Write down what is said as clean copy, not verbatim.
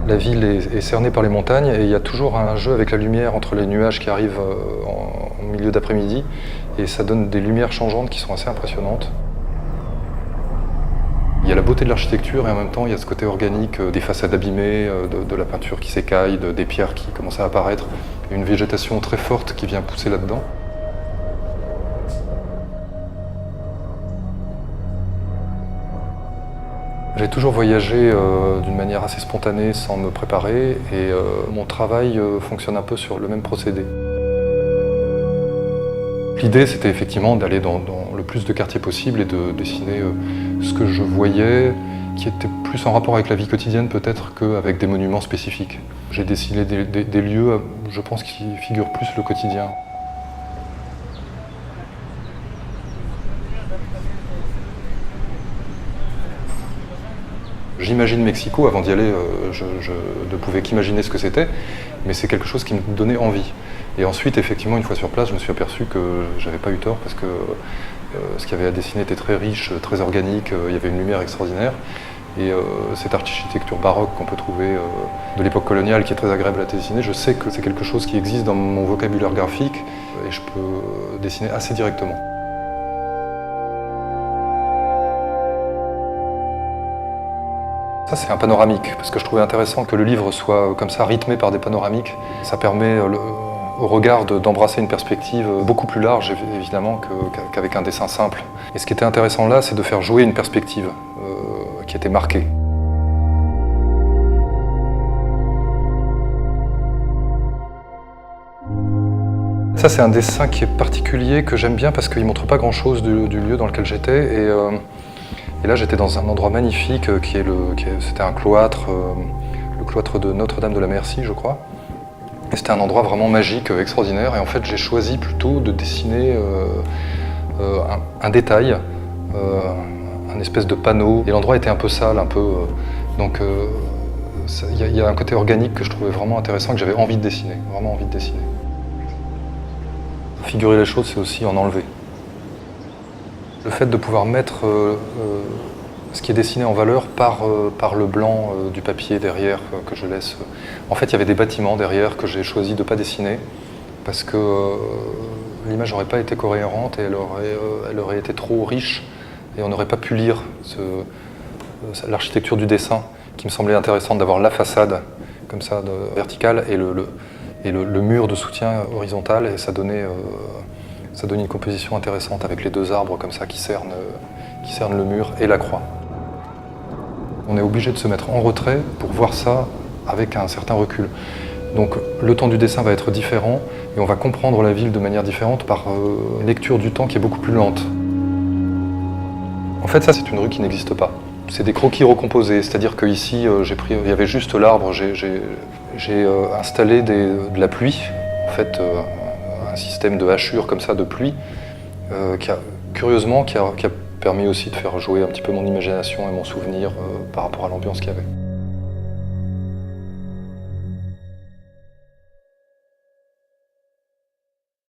La ville est cernée par les montagnes et il y a toujours un jeu avec la lumière entre les nuages qui arrivent en milieu d'après-midi et ça donne des lumières changeantes qui sont assez impressionnantes. Il y a la beauté de l'architecture et en même temps il y a ce côté organique des façades abîmées, de la peinture qui s'écaille, des pierres qui commencent à apparaître, et une végétation très forte qui vient pousser là-dedans. J'ai toujours voyagé d'une manière assez spontanée, sans me préparer, et mon travail fonctionne un peu sur le même procédé. L'idée, c'était effectivement d'aller dans le plus de quartiers possible et de dessiner ce que je voyais, qui était plus en rapport avec la vie quotidienne peut-être qu'avec des monuments spécifiques. J'ai dessiné des lieux, je pense, qui figurent plus le quotidien. J'imagine Mexico, avant d'y aller, je ne pouvais qu'imaginer ce que c'était, mais c'est quelque chose qui me donnait envie. Et ensuite, effectivement, une fois sur place, je me suis aperçu que j'avais pas eu tort, parce que ce qu'il y avait à dessiner était très riche, très organique, il y avait une lumière extraordinaire. Et cette architecture baroque qu'on peut trouver de l'époque coloniale, qui est très agréable à dessiner, je sais que c'est quelque chose qui existe dans mon vocabulaire graphique, et je peux dessiner assez directement. Ça, c'est un panoramique, parce que je trouvais intéressant que le livre soit comme ça rythmé par des panoramiques. Ça permet au regard d'embrasser une perspective beaucoup plus large, évidemment, qu'avec un dessin simple. Et ce qui était intéressant là, c'est de faire jouer une perspective qui était marquée. Ça, c'est un dessin qui est particulier, que j'aime bien parce qu'il ne montre pas grand-chose du lieu dans lequel j'étais. Et là, j'étais dans un endroit magnifique, c'était un cloître, le cloître de Notre-Dame de la Merci, je crois. Et c'était un endroit vraiment magique, extraordinaire. Et en fait, j'ai choisi plutôt de dessiner un détail, un espèce de panneau. Et l'endroit était un peu sale, donc il y a un côté organique que je trouvais vraiment intéressant, que j'avais envie de dessiner, vraiment envie de dessiner. Figurer les choses, c'est aussi en enlever. Le fait de pouvoir mettre ce qui est dessiné en valeur par le blanc du papier derrière que je laisse. En fait, il y avait des bâtiments derrière que j'ai choisi de ne pas dessiner parce que l'image n'aurait pas été cohérente et elle aurait été trop riche et on n'aurait pas pu lire l'architecture du dessin qui me semblait intéressante, d'avoir la façade comme ça, verticale, et le mur de soutien horizontal, et ça donnait une composition intéressante avec les deux arbres comme ça qui cernent le mur et la croix. On est obligé de se mettre en retrait pour voir ça avec un certain recul. Donc le temps du dessin va être différent et on va comprendre la ville de manière différente par une lecture du temps qui est beaucoup plus lente. En fait, ça, c'est une rue qui n'existe pas. C'est des croquis recomposés, c'est-à-dire qu'ici, il y avait juste l'arbre, j'ai installé de la pluie, en fait, un système de hachure comme ça, de pluie, qui a permis aussi de faire jouer un petit peu mon imagination et mon souvenir par rapport à l'ambiance qu'il y avait.